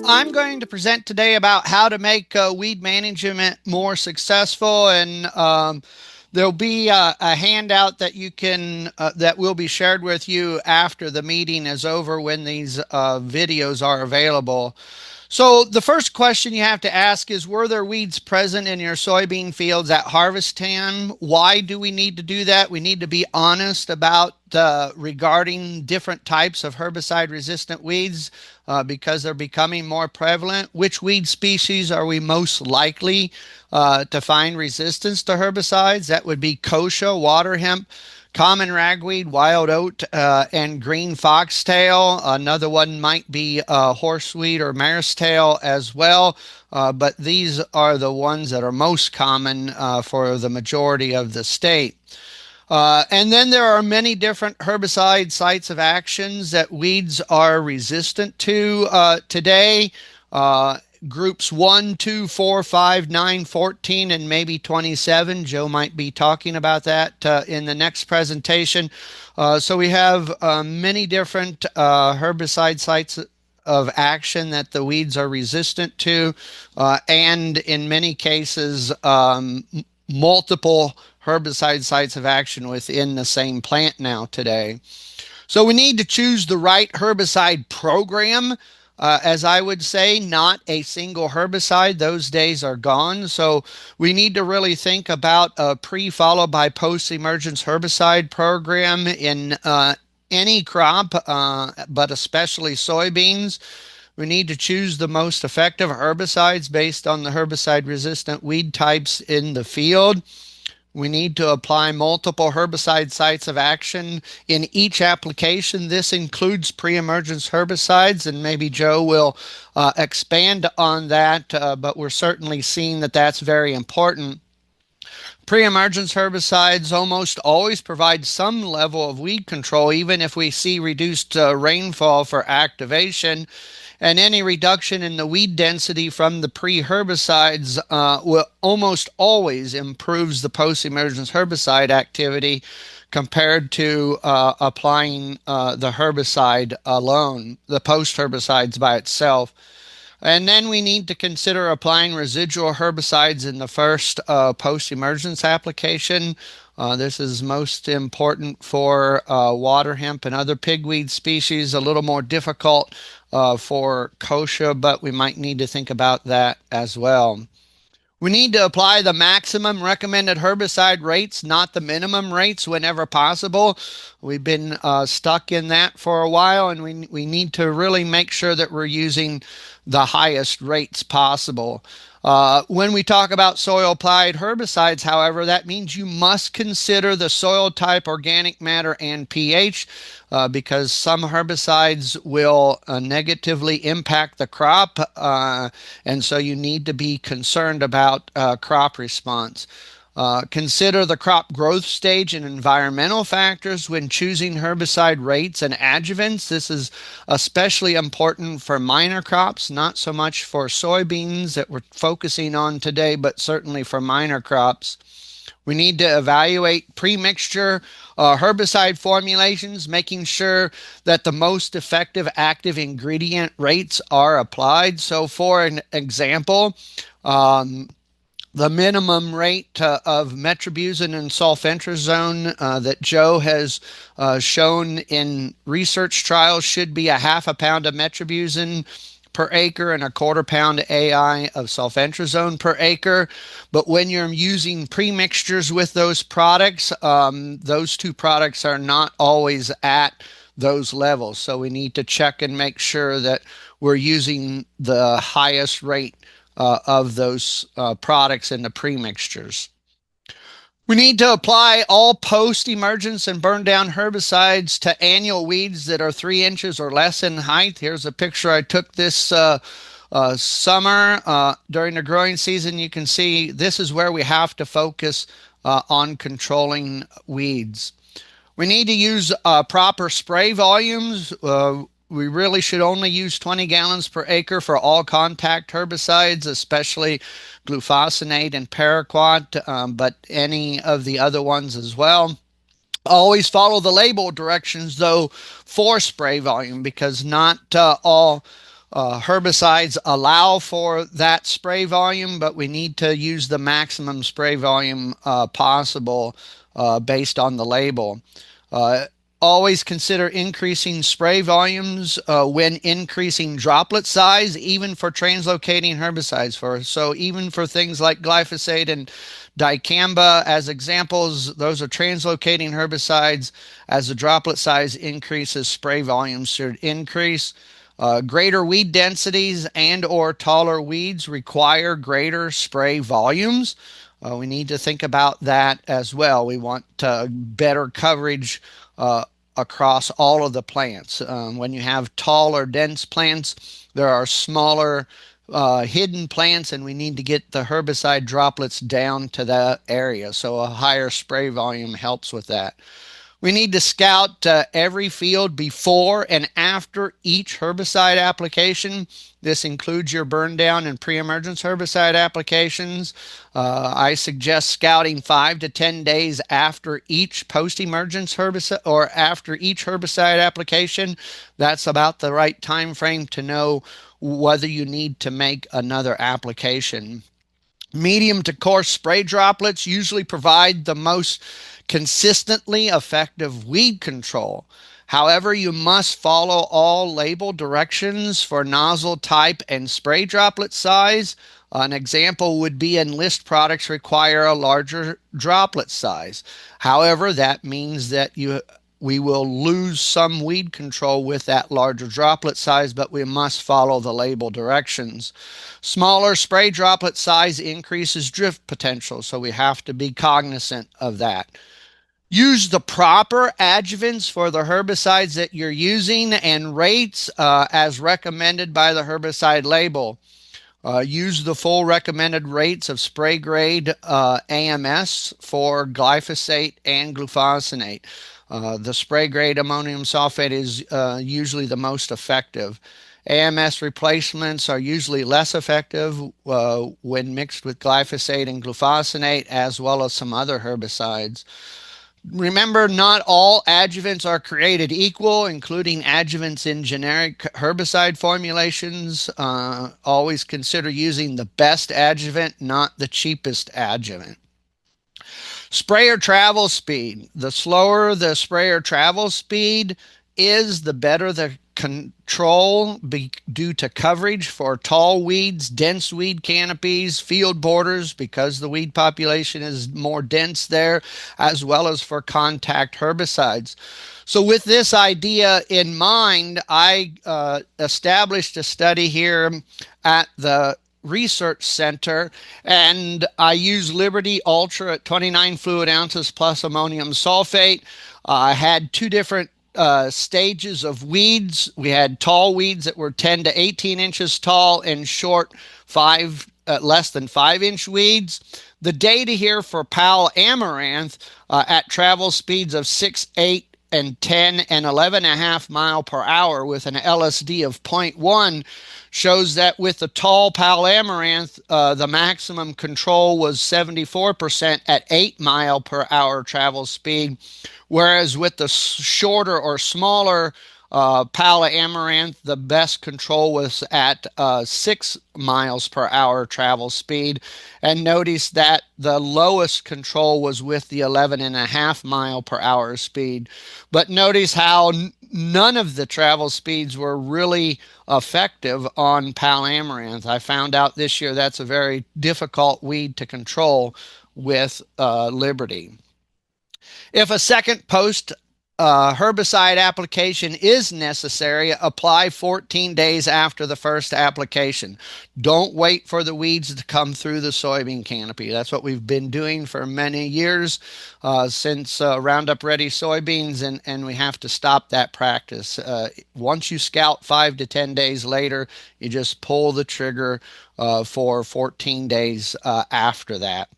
I'm going to present today about how to make weed management more successful, and there'll be a handout that you can that will be shared with you after the meeting is over when these videos are available. So the first question you have to ask is, were there weeds present in your soybean fields at harvest time? Why do we need to do that? We need to be honest about regarding different types of herbicide resistant weeds because they're becoming more prevalent. Which weed species are we most likely to find resistance to herbicides? That would be kochia, water hemp, common ragweed, wild oat, and green foxtail. Another one might be horseweed or mare's tail as well, but these are the ones that are most common for the majority of the state. And then there are many different herbicide sites of actions that weeds are resistant to today. Groups 1, 2, 4, 5, 9, 14, and maybe 27. Joe might be talking about that in the next presentation. So we have many different herbicide sites of action that the weeds are resistant to, and in many cases, multiple herbicide sites of action within the same plant now today. So we need to choose the right herbicide program. As I would say, not a single herbicide. Those days are gone. So we need to really think about a pre followed by post emergence herbicide program in any crop, but especially soybeans. We need to choose the most effective herbicides based on the herbicide resistant weed types in the field. We need to apply multiple herbicide sites of action in each application. This includes pre-emergence herbicides, and maybe Joe will expand on that, but we're certainly seeing that that's very important. Pre-emergence herbicides almost always provide some level of weed control, even if we see reduced rainfall for activation. And any reduction in the weed density from the pre-herbicides will almost always improves the post-emergence herbicide activity compared to applying the herbicide alone, the post-herbicides by itself. And then we need to consider applying residual herbicides in the first post-emergence application. This is most important for water hemp and other pigweed species, a little more difficult for kochia, but we might need to think about that as well. We need to apply the maximum recommended herbicide rates, not the minimum rates, whenever possible. We've been stuck in that for a while, and we need to really make sure that we're using the highest rates possible. When we talk about soil applied herbicides, however, that means you must consider the soil type, organic matter, and pH, because some herbicides will negatively impact the crop, and so you need to be concerned about crop response. Consider the crop growth stage and environmental factors when choosing herbicide rates and adjuvants. This is especially important for minor crops, not so much for soybeans that we're focusing on today, but certainly for minor crops. We need to evaluate pre-mixture herbicide formulations, making sure that the most effective active ingredient rates are applied. So for an example, the minimum rate of metribuzin and sulfentrazone that Joe has shown in research trials should be a half a pound of metribuzin per acre and a quarter pound AI of sulfentrazone per acre. But when you're using premixtures with those products, those two products are not always at those levels. So we need to check and make sure that we're using the highest rate of those products in the premixtures. We need to apply all post-emergence and burn down herbicides to annual weeds that are 3 inches or less in height. Here's a picture I took this summer during the growing season. You can see this is where we have to focus on controlling weeds. We need to use proper spray volumes. We really should only use 20 gallons per acre for all contact herbicides, especially glufosinate and paraquat, but any of the other ones as well. Always follow the label directions, though, for spray volume, because not all Herbicides allow for that spray volume, but we need to use the maximum spray volume possible based on the label. Uh, Always consider increasing spray volumes when increasing droplet size, even for translocating herbicides. So even for things like glyphosate and dicamba as examples, those are translocating herbicides. As the droplet size increases, spray volumes should increase. Greater weed densities and or taller weeds require greater spray volumes. We need to think about that as well. We want better coverage across all of the plants. When you have tall or dense plants, there are smaller hidden plants, and we need to get the herbicide droplets down to that area. So a higher spray volume helps with that. We need to scout every field before and after each herbicide application. This includes your burn down and pre-emergence herbicide applications. I suggest scouting 5 to 10 days after each post-emergence herbicide or after each herbicide application. That's about the right time frame to know whether you need to make another application. Medium to coarse spray droplets usually provide the most consistently effective weed control. However, you must follow all label directions for nozzle type and spray droplet size. An example would be Enlist products require a larger droplet size. However, that means that we will lose some weed control with that larger droplet size, but we must follow the label directions. Smaller spray droplet size increases drift potential, so we have to be cognizant of that. Use the proper adjuvants for the herbicides that you're using and rates as recommended by the herbicide label. Use the full recommended rates of spray grade AMS for glyphosate and glufosinate. The spray grade ammonium sulfate is usually the most effective. AMS replacements are usually less effective when mixed with glyphosate and glufosinate, as well as some other herbicides. Remember, not all adjuvants are created equal, including adjuvants in generic herbicide formulations. Always consider using the best adjuvant, not the cheapest adjuvant. Sprayer travel speed. The slower the sprayer travel speed is, the better the control due to coverage for tall weeds, dense weed canopies, field borders, because the weed population is more dense there, as well as for contact herbicides. So with this idea in mind, I established a study here at the Research Center, and I use Liberty Ultra at 29 fluid ounces plus ammonium sulfate. I had two different stages of weeds. We had tall weeds that were 10 to 18 inches tall and short less than 5-inch weeds. The data here for Pal Amaranth at travel speeds of 6, 8, and 10 and 11.5 mile per hour with an LSD of 0.1 shows that with the tall Pal Amaranth, the maximum control was 74% at 8 mile per hour travel speed, whereas with the shorter or smaller Pal Amaranth, the best control was at 6 miles per hour travel speed. And notice that the lowest control was with the 11.5 mile per hour speed. But notice how none of the travel speeds were really effective on Pal Amaranth. I found out this year that's a very difficult weed to control with Liberty. If a second post herbicide application is necessary, apply 14 days after the first application. Don't wait for the weeds to come through the soybean canopy. That's what we've been doing for many years since Roundup Ready soybeans, and we have to stop that practice. Once you scout 5 to 10 days later, you just pull the trigger for 14 days after that.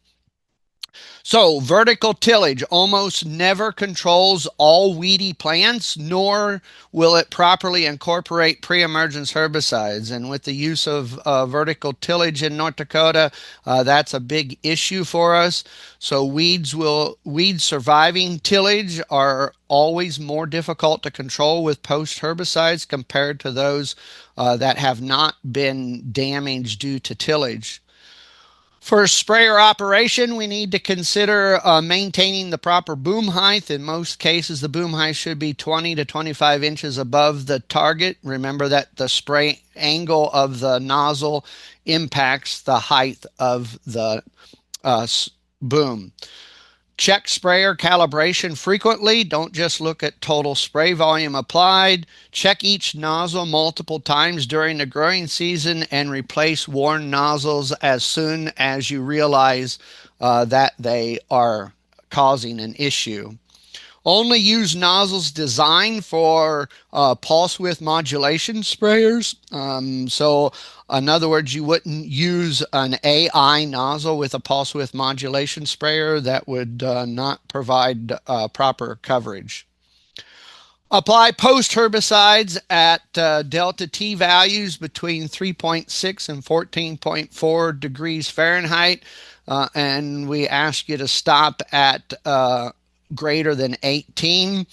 So vertical tillage almost never controls all weedy plants, nor will it properly incorporate pre-emergence herbicides. And with the use of vertical tillage in North Dakota, that's a big issue for us. So weeds surviving tillage are always more difficult to control with post herbicides compared to those that have not been damaged due to tillage. For sprayer operation, we need to consider maintaining the proper boom height. In most cases, the boom height should be 20 to 25 inches above the target. Remember that the spray angle of the nozzle impacts the height of the uh, boom. Check sprayer calibration frequently. Don't just look at total spray volume applied. Check each nozzle multiple times during the growing season and replace worn nozzles as soon as you realize that they are causing an issue. Only use nozzles designed for pulse width modulation sprayers. So, in other words, you wouldn't use an AI nozzle with a pulse width modulation sprayer. That would not provide proper coverage. Apply post herbicides at delta T values between 3.6 and 14.4 degrees Fahrenheit. And we ask you to stop at greater than 18.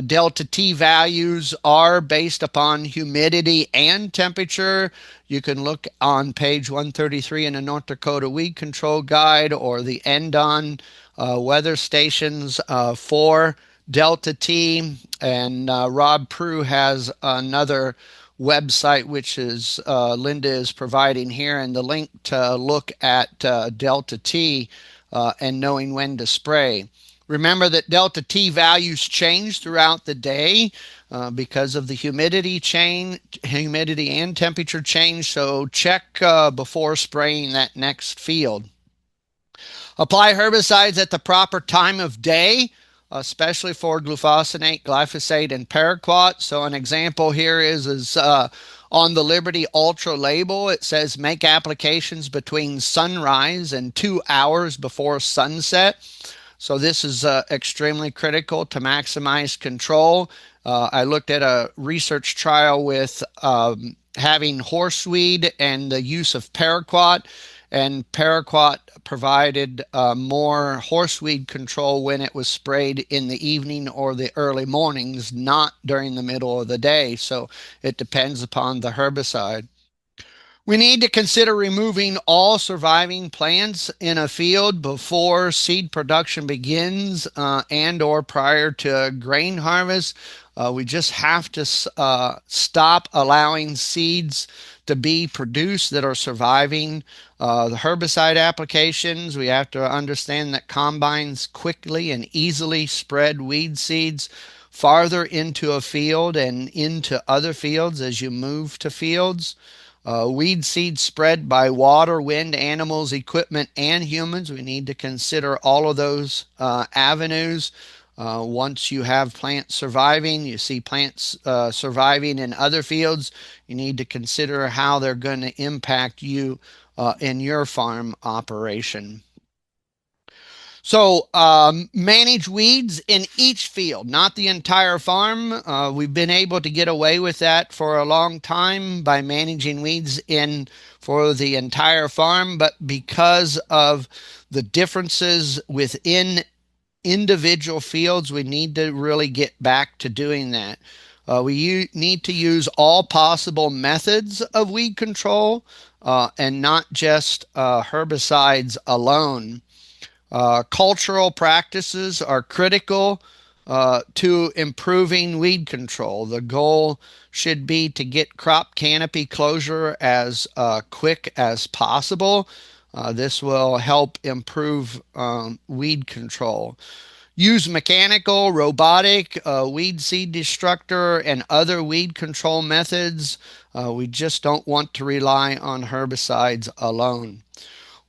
Delta T values are based upon humidity and temperature. You can look on page 133 in the North Dakota Weed Control Guide or the NDON weather stations for Delta T. And Rob Prue has another website which is Linda is providing here, and the link to look at Delta T and knowing when to spray. Remember that delta T values change throughout the day because of the humidity and temperature change. So check before spraying that next field. Apply herbicides at the proper time of day, especially for glufosinate, glyphosate, and paraquat. So an example here is on the Liberty Ultra label. It says make applications between sunrise and 2 hours before sunset. So this is extremely critical to maximize control. I looked at a research trial with having horseweed and the use of paraquat, and paraquat provided more horseweed control when it was sprayed in the evening or the early mornings, not during the middle of the day. So it depends upon the herbicide. We need to consider removing all surviving plants in a field before seed production begins and or prior to grain harvest. We just have to stop allowing seeds to be produced that are surviving the herbicide applications. We have to understand that combines quickly and easily spread weed seeds farther into a field and into other fields as you move to fields. Weed seed spread by water, wind, animals, equipment, and humans. We need to consider all of those avenues. Once you have plants surviving, you see plants surviving in other fields, you need to consider how they're going to impact you in your farm operation. So manage weeds in each field, not the entire farm. We've been able to get away with that for a long time by managing weeds in for the entire farm, but because of the differences within individual fields, we need to really get back to doing that. We need to use all possible methods of weed control and not just herbicides alone. Cultural practices are critical to improving weed control. The goal should be to get crop canopy closure as quick as possible. This will help improve weed control. Use mechanical, robotic, weed seed destructor, and other weed control methods. We just don't want to rely on herbicides alone.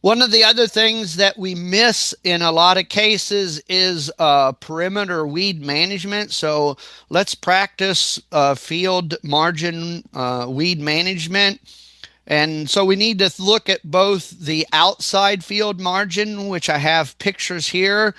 One of the other things that we miss in a lot of cases is perimeter weed management. So let's practice field margin weed management. And so we need to look at both the outside field margin, which I have pictures here.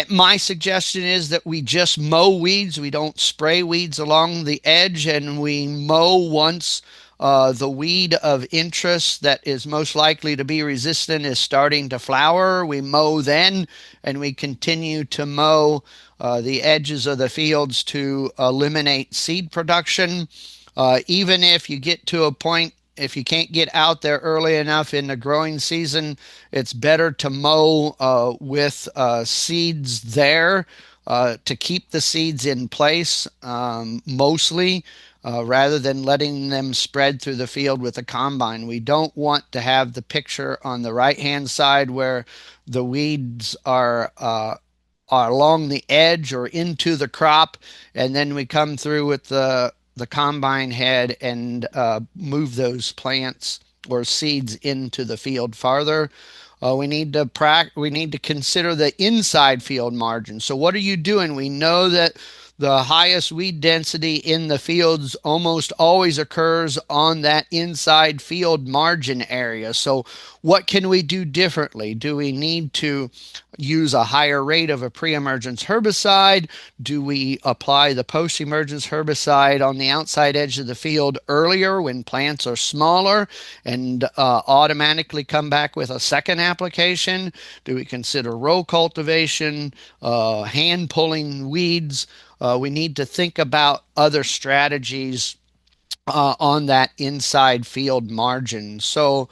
My suggestion is that we just mow weeds. We don't spray weeds along the edge, and we mow once the weed of interest that is most likely to be resistant is starting to flower. We mow then, and we continue to mow the edges of the fields to eliminate seed production. Even if you get to a point, if you can't get out there early enough in the growing season, it's better to mow with seeds there to keep the seeds in place mostly, rather than letting them spread through the field with a combine. We don't want to have the picture on the right hand side where the weeds are along the edge or into the crop, and then we come through with the combine head and move those plants or seeds into the field farther. We need to consider the inside field margin. So what are you doing? We know that the highest weed density in the fields almost always occurs on that inside field margin area. So what can we do differently? Do we need to use a higher rate of a pre-emergence herbicide? Do we apply the post-emergence herbicide on the outside edge of the field earlier when plants are smaller and automatically come back with a second application? Do we consider row cultivation, hand pulling weeds? We need to think about other strategies on that inside field margin. So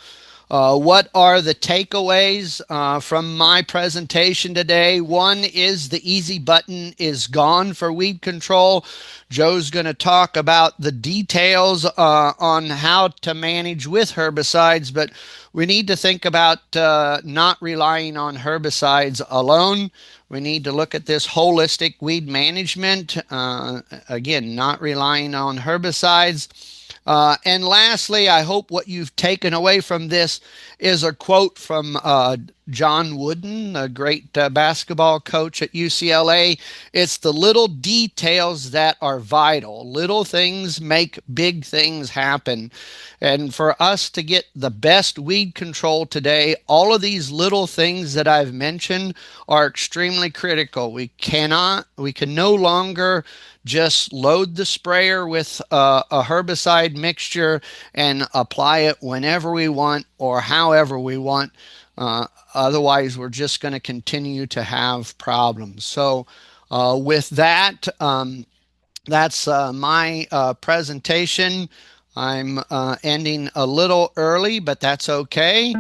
what are the takeaways from my presentation today? One is the easy button is gone for weed control. Joe's going to talk about the details on how to manage with herbicides, but we need to think about not relying on herbicides alone. We need to look at this holistic weed management. Again, not relying on herbicides. And lastly, I hope what you've taken away from this is a quote from John Wooden, a great basketball coach at UCLA. It's the little details that are vital. Little things make big things happen. And for us to get the best weed control today, all of these little things that I've mentioned are extremely critical. We can no longer just load the sprayer with a herbicide mixture and apply it whenever we want or however we want. Otherwise, we're just going to continue to have problems. So with that, that's my presentation. I'm ending a little early, but that's okay.